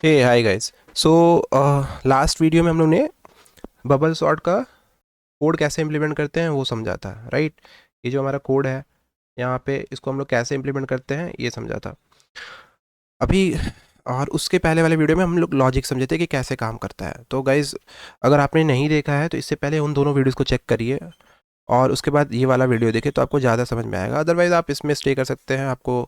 हे hi guys. So last video में हम लोग ने बबल सॉर्ट का कोड कैसे इम्प्लीमेंट करते हैं वो समझा था, राइट। ये जो हमारा कोड है यहाँ पे, इसको हम लोग कैसे इम्प्लीमेंट करते हैं ये समझा था अभी। और उसके पहले वाले वीडियो में हम लोग लॉजिक समझे थे कि कैसे काम करता है। तो गाइस, अगर आपने नहीं देखा है तो इससे पहले उन दोनों वीडियोस को चेक करिए और उसके बाद ये वाला वीडियो देखिए तो आपको ज़्यादा समझ में आएगा। अदरवाइज़ आप इसमें स्टे कर सकते हैं। आपको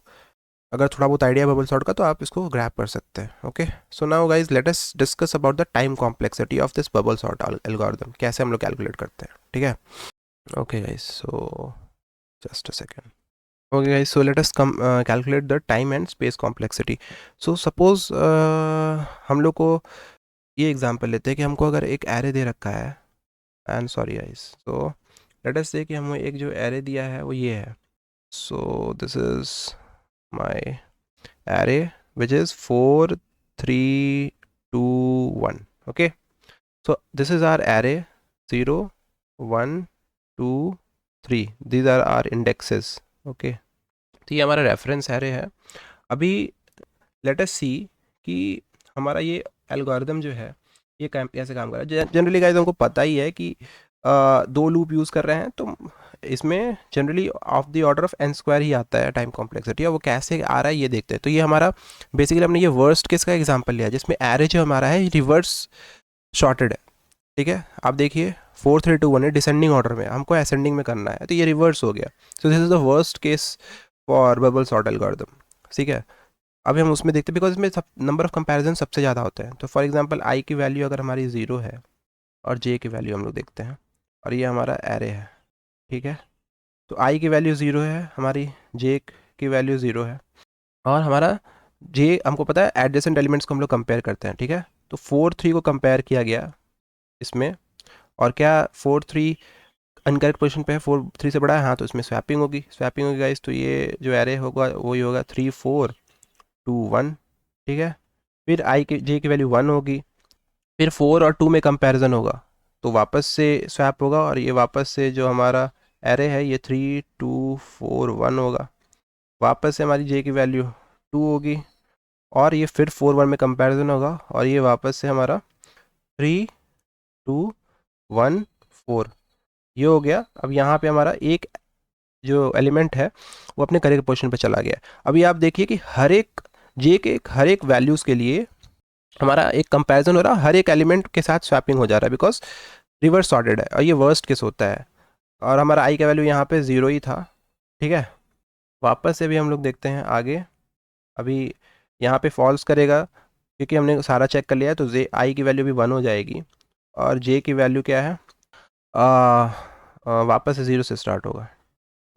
अगर थोड़ा बहुत आइडिया बबल सॉर्ट का तो आप इसको ग्रैब कर सकते हैं। Okay, so now guys let us discuss about the time complexity of this bubble sort algorithm, कैसे हम लोग कैलकुलेट करते हैं, ठीक है। Okay guys, so just a second. Okay guys, so let us come calculate the time and space complexity. So suppose हम लोग को ये एग्जांपल लेते हैं कि हमको अगर एक एरे दे रखा है, and sorry guys, so let us से कि हमें एक जो एरे दिया है वो ये है। So this is my array which is 4 3 2 1. Okay, so this is our array 0 1 2 3, these are our indexes. Okay, तो ये हमारा रेफरेंस एरे है। अभी लेट अस सी कि हमारा ये एल्गोरिदम जो है ये कैसे काम कर रहा है। जनरली गाइस हमको पता ही है कि दो लूप यूज़ कर रहे हैं तो इसमें generally of the order of n square ही आता है टाइम कॉम्प्लेक्सिटी। और वो कैसे आ रहा है ये देखते हैं। तो ये हमारा बेसिकली हमने ये वर्स्ट केस का एग्जांपल लिया जिसमें एरे जो हमारा है रिवर्स शॉर्टेड है, ठीक है। आप देखिए 4 3 2 1 है, डिसेंडिंग ऑर्डर में, हमको असेंडिंग में करना है तो ये रिवर्स हो गया। So this is the worst case for bubble sort algorithm, ठीक है। अभी हम उसमें देखते हैं बिकॉज इसमें सब नंबर ऑफ कंपैरिजन सबसे ज़्यादा होते हैं। तो फॉर एग्जांपल आई की वैल्यू अगर हमारी 0 है और जे की वैल्यू हम लोग देखते हैं और ये हमारा एरे है, ठीक है। तो आई की वैल्यू 0 है, हमारी जे की वैल्यू 0 है और हमारा जे हमको पता है एडजेसेंट एलिमेंट्स को हम लोग कंपेयर करते हैं, ठीक है। तो 4 3 को कंपेयर किया गया इसमें, और क्या 4 3 अनकरेक्ट पोजीशन पे है, 4 3 से बड़ा है, हाँ, तो इसमें स्वैपिंग होगी गाइस। तो ये जो एरे होगा वही होगा 3 4 2 1, ठीक है। फिर आई की जे की वैल्यू 1 होगी, फिर 4 और 2 में कंपैरिजन होगा तो वापस से स्वैप होगा और ये वापस से जो हमारा एरे है ये 3 2 4 1 होगा। वापस से हमारी जे की वैल्यू 2 होगी और ये फिर 4 1 में कंपैरिजन होगा और ये वापस से हमारा 3 2 1 4, ये हो गया। अब यहाँ पे हमारा एक जो एलिमेंट है वो अपने करेक्ट पोजीशन पे चला गया। अभी आप देखिए कि हर एक जे के हर एक वैल्यूज़ के लिए हमारा एक कंपैरिजन हो रहा है, हर एक एलिमेंट के साथ स्वैपिंग हो जा रहा है बिकॉज रिवर्स सॉर्टेड है और ये वर्स्ट केस होता है। और हमारा आई का वैल्यू यहाँ पे 0 ही था, ठीक है। वापस से भी हम लोग देखते हैं आगे। अभी यहाँ पे फॉल्स करेगा क्योंकि हमने सारा चेक कर लिया है, तो जे आई की वैल्यू भी 1 हो जाएगी और जे की वैल्यू क्या है, वापस से 0 से स्टार्ट होगा।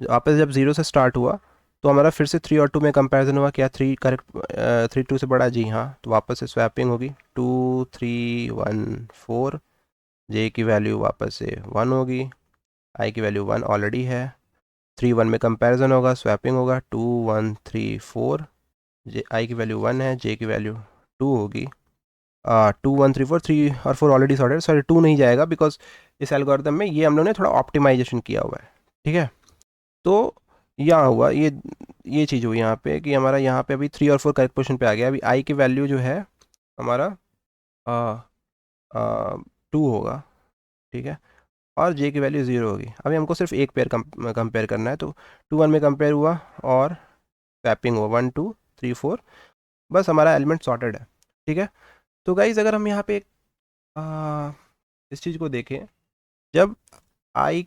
वापस जब 0 से स्टार्ट हुआ तो हमारा फिर से 3 और 2 में कंपैरिजन हुआ, क्या 3 करेक्ट 3 2 से बड़ा, जी हाँ, तो वापस से स्वैपिंग होगी 2 3 1 4। जे की वैल्यू वापस से 1 होगी, आई की वैल्यू 1 ऑलरेडी है, 3 1 में कंपैरिजन होगा, स्वैपिंग होगा 2 1 3 4। जे आई की वैल्यू 1 है, जे की वैल्यू 2 होगी, 2 1 3 4, 3 और 4 ऑलरेडी सॉर्टेड, सॉरी 2 नहीं जाएगा बिकॉज इस एल्गोरिथम में ये हम लोग ने थोड़ा ऑप्टिमाइजेशन किया हुआ है, ठीक है। तो यहाँ हुआ ये चीज़ हुई यहाँ पे कि हमारा यहाँ पे अभी 3 और 4 करेक्ट पोजीशन पे आ गया। अभी आई की वैल्यू जो है हमारा 2 होगा, ठीक है, और जे की वैल्यू 0 होगी। अभी हमको सिर्फ एक पेयर कंपेयर करना है, तो 2 1 में कंपेयर हुआ और स्वैपिंग हुआ 1 2 3 4, बस हमारा एलिमेंट सॉर्टेड है, ठीक है। तो गाइज अगर हम यहाँ पे इस चीज़ को देखें, जब आई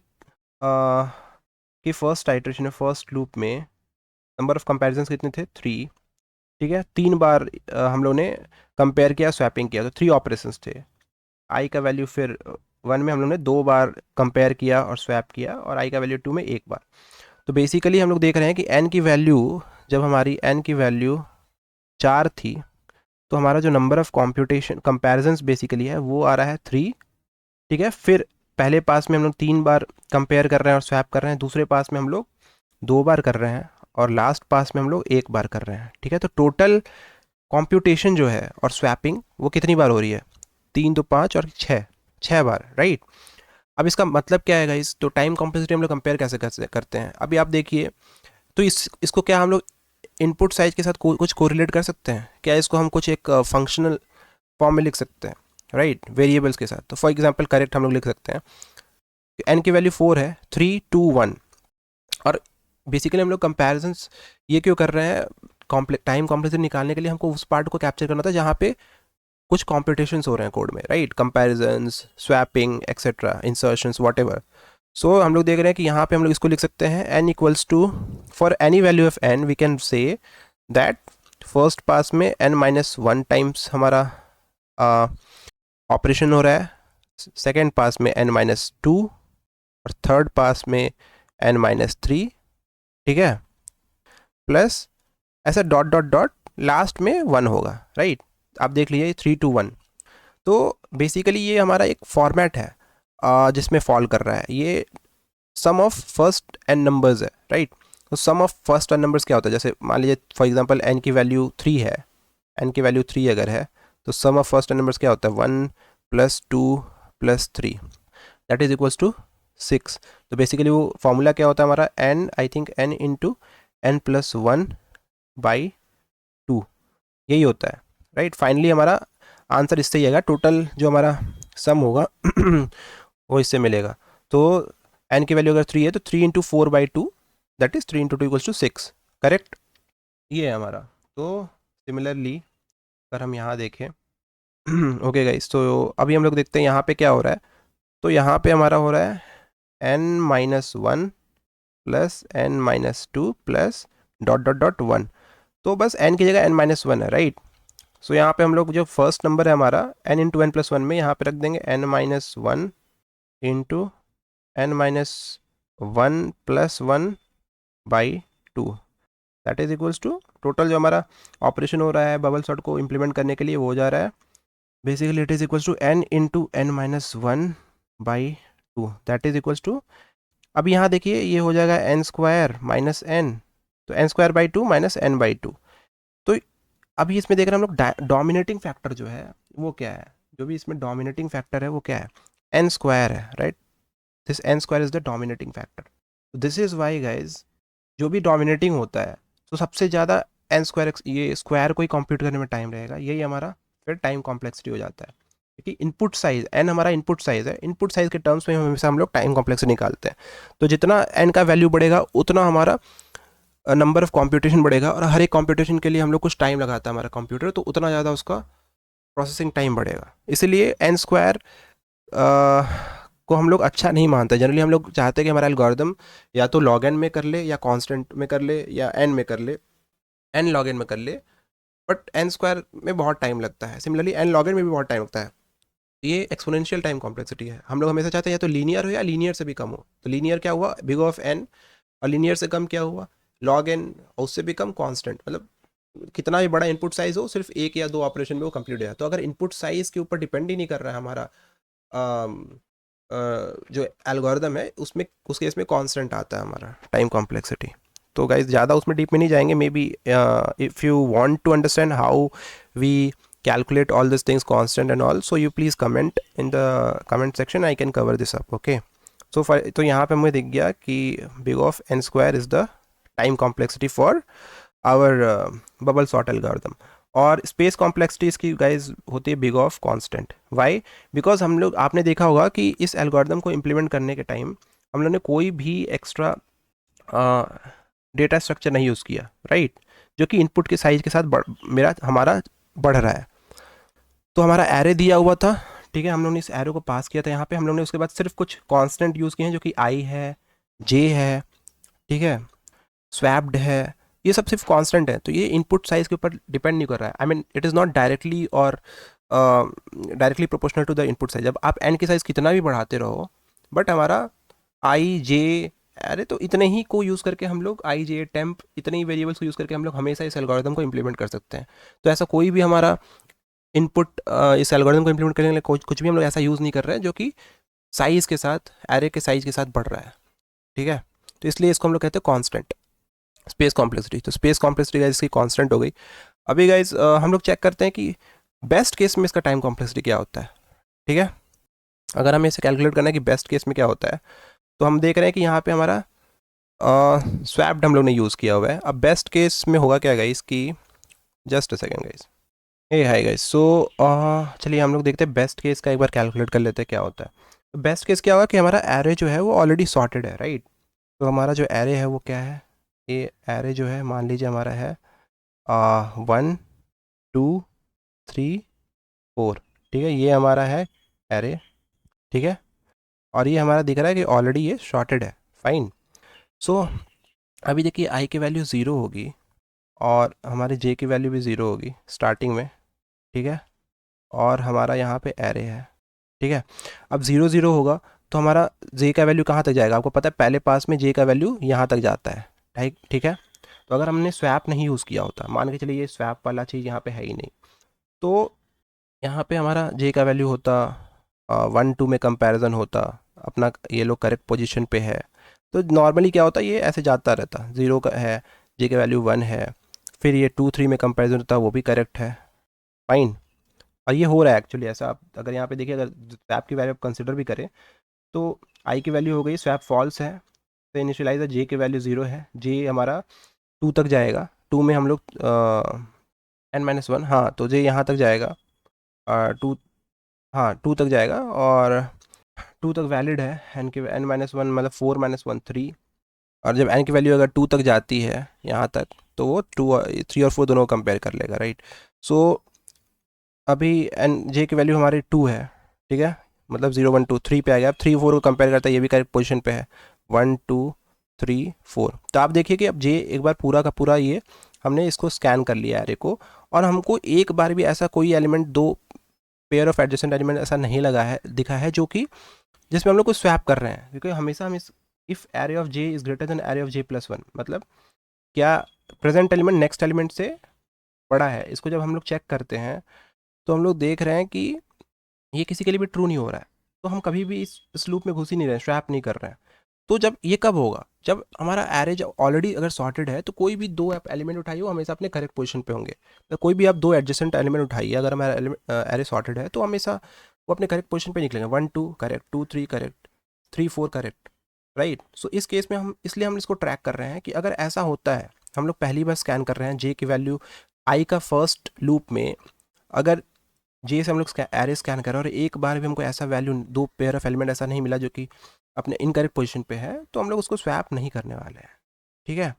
की फर्स्ट आइटरेशन है, फर्स्ट लूप में नंबर ऑफ कंपेरिजन कितने थे, 3, ठीक है। 3 बार हम लोग ने कंपेयर किया, स्वैपिंग किया, तो 3 ऑपरेशंस थे। आई का वैल्यू फिर 1 में हम लोग ने 2 बार कंपेयर किया और स्वैप किया और आई का वैल्यू 2 में 1 बार। तो बेसिकली हम लोग देख रहे हैं कि एन की वैल्यू, जब हमारी एन की वैल्यू 4 थी तो हमारा जो number of computation comparisons basically है वो आ रहा है 3, ठीक है। फिर पहले पास में हम लोग 3 बार कंपेयर कर रहे हैं और स्वैप कर रहे हैं, दूसरे पास में हम लोग 2 बार कर रहे हैं और लास्ट पास में हम लोग 1 बार कर रहे हैं, ठीक है। तो टोटल कॉम्प्यूटेशन जो है और स्वैपिंग वो कितनी बार हो रही है, 3 2 5 और 6 बार, राइट। अब इसका मतलब क्या है गाइस, तो टाइम कॉम्प्लेक्सिटी हम लोग कंपेयर कैसे करते हैं। अभी आप देखिए, तो इसको क्या हम लोग इनपुट साइज के साथ कुछ कोरिलेट कर सकते हैं क्या? इसको हम कुछ एक फंक्शनल फॉर्म में लिख सकते हैं, राइट, वेरिएबल्स के साथ। तो फॉर एग्जांपल करेक्ट हम लोग लिख सकते हैं n की वैल्यू 4 है, 3 2 1। और बेसिकली हम लोग कंपैरिजंस ये क्यों कर रहे हैं? टाइम कॉम्प्लेक्सिटी निकालने के लिए हमको उस पार्ट को कैप्चर करना था जहाँ पे कुछ कॉम्पिटिशन्स हो रहे हैं कोड में, right, comparisons, swapping etcetera, insertions, whatever. So हम लोग देख रहे हैं कि यहाँ पे हम लोग इसको लिख सकते हैं n equals to, for any value of n we can say that first pass में n-1 टाइम्स हमारा ऑपरेशन हो रहा है, सेकेंड पास में n-2 और थर्ड पास में n-3, ठीक है, प्लस ऐसा डॉट डॉट डॉट लास्ट में 1 होगा, राइट। आप देख लीजिए 3 2 1। तो बेसिकली ये हमारा एक फॉर्मेट है जिसमें फॉल कर रहा है। ये सम ऑफ फर्स्ट n नंबर्स है, राइट। तो सम ऑफ फर्स्ट n नंबर्स क्या होता है? जैसे मान लीजिए फॉर एग्जांपल n की वैल्यू 3 है, n की वैल्यू 3 अगर है तो सम ऑफ फर्स्ट n नंबर्स क्या होता है? 1 + 2 + 3 दैट इज इक्वल्स टू 6। तो बेसिकली वो फॉर्मूला क्या होता है हमारा? n, I think n into n + 1/2 यही होता है, राइट। फाइनली हमारा आंसर इससे ही आएगा, टोटल जो हमारा सम होगा वो इससे मिलेगा। तो n की वैल्यू अगर 3 है तो 3 into 4/2 that is 3 into 2 equals to 6, correct. ये है हमारा। तो सिमिलरली अगर हम यहाँ देखें ओके गाइस, तो अभी हम लोग देखते हैं यहाँ पे क्या हो रहा है। तो यहाँ पे हमारा हो रहा है n-1 plus n-2 plus dot dot dot 1। तो बस n की जगह n-1 है, राइट। सो यहाँ पे हम लोग जो फर्स्ट नंबर है हमारा n इंटू n + 1 में यहाँ पे रख देंगे n-1 into n-1 + 1/2 that is equals to, total जो हमारा ऑपरेशन हो रहा है बबल सॉर्ट को इम्प्लीमेंट करने के लिए वो हो जा रहा है basically it is equals to n into n-1/2 that is equals to, अब यहाँ देखिए ये हो जाएगा n² माइनस n, तो n²/2 माइनस n/2। तो अभी इसमें देख रहे हैं हम लोग डोमिनेटिंग फैक्टर जो है वो क्या है? जो भी इसमें डोमिनेटिंग फैक्टर है वो क्या है? n² है, right. This n² is the dominating factor. This is why guys, जो भी डोमिनेटिंग होता है तो सबसे ज़्यादा n² ये स्क्वायर को ही कंप्यूट करने में टाइम रहेगा, यही हमारा फिर टाइम कॉम्प्लेक्सिटी हो जाता है। क्योंकि इनपुट साइज n हमारा इनपुट साइज है, इनपुट साइज के टर्म्स में हमेशा हम लोग टाइम कॉम्प्लेक्सिटी निकालते हैं। तो जितना n का वैल्यू बढ़ेगा उतना हमारा नंबर ऑफ कंप्यूटेशन बढ़ेगा, और हर एक कंप्यूटेशन के लिए हम लोग कुछ टाइम लगाता है हमारा कंप्यूटर, तो उतना ज़्यादा उसका प्रोसेसिंग टाइम बढ़ेगा। इसीलिए n² को हम लोग अच्छा नहीं मानते। जनरली हम लोग चाहते हैं कि हमारा एल्गोरिदम या तो log n में कर ले, या कांस्टेंट में कर ले, या n में कर ले, n log n में कर ले, बट n² में बहुत टाइम लगता है। सिमिलरली n log n में भी बहुत टाइम लगता है। ये एक्सपोनेंशियल टाइम कॉम्प्लेक्सिटी है। हम लोग हमेशा चाहते हैं या तो लीनियर हो या लीनियर से भी कम हो। तो लीनियर क्या हुआ? बिग ऑफ n, और लीनियर से कम क्या हुआ? log n, और उससे भी कम कांस्टेंट। मतलब कितना भी बड़ा इनपुट साइज हो, सिर्फ एक या दो ऑपरेशन में वो कंप्लीट हो जाए। तो अगर इनपुट साइज के ऊपर डिपेंड ही नहीं कर रहा है हमारा जो एल्गोरिदम है, उसमें उस केस में कांस्टेंट आता है हमारा टाइम कॉम्प्लेक्सिटी। तो गाइज ज़्यादा उसमें डीप में नहीं जाएंगे। May be if you want to understand how we calculate all these things constant and all, so you please comment in the comment section, I can cover this up, okay। so तो यहाँ पे हमें दिख गया कि big of n² is the time complexity for our bubble sort algorithm। और space complexity इसकी guys होती है big of constant. Why? Because हम लोग, आपने देखा होगा कि इस एल्गोरिदम को इम्प्लीमेंट करने के टाइम हम लोग ने कोई भी एक्स्ट्रा डेटा स्ट्रक्चर नहीं यूज़ किया, राइट, जो कि इनपुट के साइज के साथ हमारा बढ़ रहा है। तो हमारा एरे दिया हुआ था, ठीक है, हम लोग ने इस एरे को पास किया था यहाँ पे। हम लोग ने उसके बाद सिर्फ कुछ कांस्टेंट यूज़ किए हैं जो कि i है, j है, ठीक है, स्वैप्ड है, ये सब सिर्फ कांस्टेंट है। तो ये इनपुट साइज के ऊपर डिपेंड नहीं कर रहा है। I mean it is not directly और directly proportional to the input size. जब आप n की साइज़ कितना भी बढ़ाते रहो, बट हमारा i, j, अरे तो इतने ही को यूज़ करके हम लोग i, j, temp, इतने ही वेरिएबल्स को यूज़ करके हम लोग हमेशा इस एल्गोरिदम को इम्प्लीमेंट कर सकते हैं। तो ऐसा कोई भी हमारा इनपुट इस एल्गोरिदम को इम्प्लीमेंट करने के लिए कुछ भी हम लोग ऐसा यूज़ नहीं कर रहे हैं जो कि साइज़ के साथ, एरे के साइज़ के साथ बढ़ रहा है, ठीक है। तो इसलिए इसको हम लोग कहते हैं कांस्टेंट स्पेस कॉम्प्लेक्सिटी। तो स्पेस कॉम्प्लेक्सिटी गाइस इसकी कांस्टेंट हो गई। अभी गाइस हम लोग चेक करते हैं कि बेस्ट केस में इसका टाइम कॉम्प्लेक्सिटी क्या होता है, ठीक है। अगर हमें इसे कैलकुलेट करना है कि बेस्ट केस में क्या होता है, तो हम देख रहे हैं कि यहाँ पे हमारा स्वैप्ड हम लोग ने यूज़ किया हुआ है। अब बेस्ट केस में होगा क्या गाइस कि just a second guys, hey hi guys. So चलिए हम लोग देखते हैं बेस्ट केस का, एक बार कैलकुलेट कर लेते हैं क्या होता है। तो बेस्ट केस क्या होगा कि हमारा एरे जो है वो ऑलरेडी सॉर्टेड है, राइट। तो हमारा जो एरे है वो क्या है, ये एरे जो है मान लीजिए हमारा है 1 2 3 4, ठीक है, ये हमारा है एरे, ठीक है। और ये हमारा दिख रहा है कि ऑलरेडी ये शॉर्टेड है, फाइन। सो अभी देखिए आई की वैल्यू 0 होगी और हमारे जे की वैल्यू भी 0 होगी स्टार्टिंग में, ठीक है। और हमारा यहाँ पे एरे है, ठीक है। अब 0 0 होगा तो हमारा जे का वैल्यू कहाँ तक जाएगा, आपको पता है पहले पास में जे का वैल्यू यहाँ तक जाता है, ठीक ठीक है। तो अगर हमने स्वैप नहीं यूज़ किया होता, मान के चलिए ये स्वैप वाला चीज़ यहाँ पे है ही नहीं, तो यहाँ पे हमारा जे का वैल्यू होता 1 2 में कंपैरिजन होता, अपना ये लोग करेक्ट पोजीशन पे है। तो नॉर्मली क्या होता है, ये ऐसे जाता रहता, 0 का है, जे का वैल्यू 1 है, फिर ये 2 3 में कंपैरिजन होता, वो भी करेक्ट है, फाइन। और ये हो रहा है एक्चुअली ऐसा। आप अगर यहाँ पे देखिए, अगर स्वैप की वैल्यू आप कंसिडर भी करें तो आई की वैल्यू हो गई, स्वैप फॉल्स है, तो इनिशियलाइजर जे की वैल्यू 0 है, जे हमारा 2 तक जाएगा, 2 में हम लोग n-1, हाँ तो जे यहाँ तक जाएगा, 2, हाँ 2 तक जाएगा और 2 तक वैलिड है, n की n-1 मतलब 4 - 1 3। और जब n की वैल्यू अगर 2 तक जाती है यहाँ तक, तो वो 2 3 और 4 दोनों को कंपेयर कर लेगा, राइट। सो अभी एन जे की वैल्यू हमारी 2 है, ठीक है, मतलब 0 1 2 3 पे आ गया। अब 3 4 को कंपेयर करता है, ये भी करेक्ट पोजीशन पे है, 1 2 3 4। तो आप देखिए कि अब जे एक बार पूरा का पूरा ये हमने इसको स्कैन कर लिया एरे को, और हमको एक बार भी ऐसा कोई एलिमेंट, दो पेयर ऑफ एडजेसेंट एलिमेंट ऐसा नहीं लगा है, दिखा है जो कि जिसमें हम लोग को स्वैप कर रहे हैं। क्योंकि हमेशा हम इस if array of J is greater than array of J plus 1, मतलब क्या प्रेजेंट एलिमेंट नेक्स्ट एलिमेंट से बड़ा है, इसको जब हम लोग चेक करते हैं तो हम लोग देख रहे हैं कि ये किसी के लिए भी ट्रू नहीं हो रहा है। तो हम कभी भी इस लूप में घुस ही नहीं रहे, स्वैप नहीं कर रहे हैं। तो जब ये कब होगा, जब हमारा एरे जब ऑलरेडी अगर सॉर्टेड है, तो कोई भी दो एलिमेंट उठाइए वो हमेशा अपने करेक्ट पोजीशन पे होंगे। तो कोई भी आप दो एडजेसेंट एलिमेंट उठाइए, अगर हमारा एरे सॉर्टेड है तो हमेशा वो अपने करेक्ट पोजीशन पे निकलेंगे, 1 2 करेक्ट, 2 3 करेक्ट, 3 4 करेक्ट, राइट। सो इस केस में हम इसलिए हम इसको ट्रैक कर रहे हैं कि अगर ऐसा होता है, हम लोग पहली बार स्कैन कर रहे हैं जे की वैल्यू आई का फर्स्ट लूप में, अगर जे से हम लोग एरे स्कैन कर रहे हैं और एक बार भी हमको ऐसा वैल्यू, दो पेयर ऑफ एलिमेंट ऐसा नहीं मिला जो कि अपने इनकरेक्ट पोजीशन पे है, तो हम लोग उसको स्वैप नहीं करने वाले हैं, ठीक है।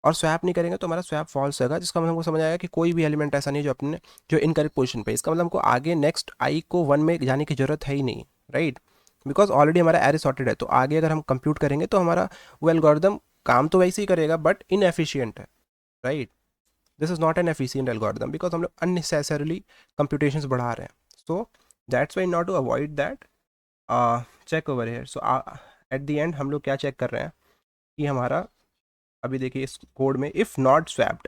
और स्वैप नहीं करेंगे तो हमारा स्वैप फॉल्स होगा, जिसका मतलब हमको समझ आएगा कि कोई भी एलिमेंट ऐसा नहीं जो अपने जो इनकरेक्ट पोजीशन पे है। इसका मतलब हमको आगे नेक्स्ट आई को 1 में जाने की जरूरत है ही नहीं, राइट, बिकॉज ऑलरेडी हमारा एरे सॉर्टेड है। तो आगे अगर हम कंप्यूट करेंगे तो हमारा वो एल्गोरिदम काम तो वैसे ही करेगा, बट इनएफिशिएंट है, right. This is not an efficient algorithm because हम लोग अननेसेसरली कंप्यूटेशंस बढ़ा रहे हैं। So that's why not to avoid that, check over here. So at the end हम लोग क्या चेक कर रहे हैं कि हमारा, अभी देखिए इस कोड में if not swapped,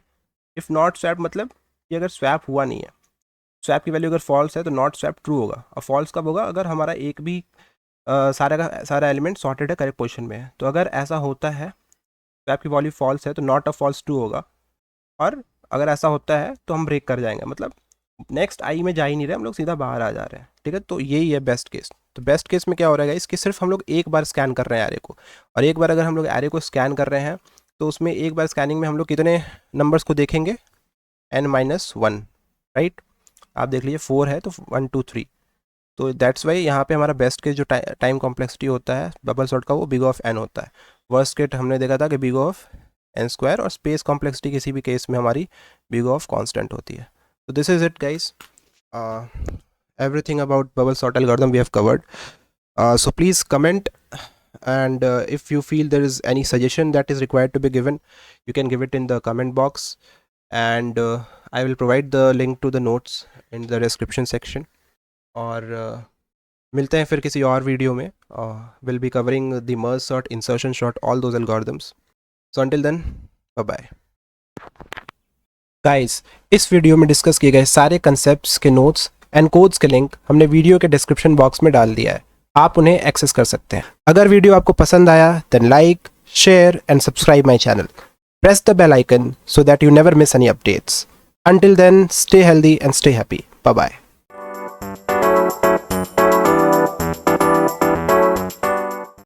if not swap मतलब कि अगर स्वैप हुआ नहीं है, स्वैप की वैल्यू अगर फॉल्स है तो नॉट स्वैप ट्रू होगा। और फॉल्स कब होगा, अगर हमारा एक भी सारा का सारा एलिमेंट सॉर्टेड है, करेक्ट पोजिशन में है। तो अगर ऐसा होता है, स्वैप की वैल्यू फॉल्स है तो नॉट अ फॉल्स ट्रू होगा। और अगर ऐसा होता है तो हम ब्रेक कर जाएंगे, मतलब नेक्स्ट आई में जा ही नहीं रहे, हम लोग सीधा बाहर आ जा रहे हैं, ठीक है। तो यही है बेस्ट केस। तो बेस्ट केस में क्या हो रहा है इसके, सिर्फ हम लोग एक बार स्कैन कर रहे हैं एरे को, और एक बार अगर हम लोग एरे को स्कैन कर रहे हैं तो उसमें एक बार स्कैनिंग में हम लोग कितने नंबर्स को देखेंगे, n-1, राइट। आप देख लीजिए 4 है तो 1 2 3। तो दैट्स वाई यहाँ पे हमारा बेस्ट केस जो टाइम कॉम्प्लेक्सिटी होता है बबल सॉर्ट का, वो बिग ऑफ n होता है। वर्स्ट केस हमने देखा था कि बिग ऑफ n², और स्पेस कॉम्प्लेक्सिटी किसी भी केस में हमारी बिग ऑफ कांस्टेंट होती है। तो this is it guys, everything about bubble sort algorithm we have covered. So please comment, and if you feel there is any suggestion that is required to be given, you can give it in the comment box, and I will provide the link to the notes in the description section. और मिलते हैं फिर किसी और video में, will be covering the merge sort, insertion sort, all those algorithms. So until then, bye bye guys. इस video में discuss किए गए सारे कंसेप्ट्स के नोट्स एंड कोड्स के लिंक हमने वीडियो के डिस्क्रिप्शन बॉक्स में डाल दिया है, आप उन्हें एक्सेस कर सकते हैं। अगर वीडियो आपको पसंद आया then like, share and subscribe my channel. Press the bell icon so that you never miss any updates. Until then, stay healthy and stay happy. Bye bye.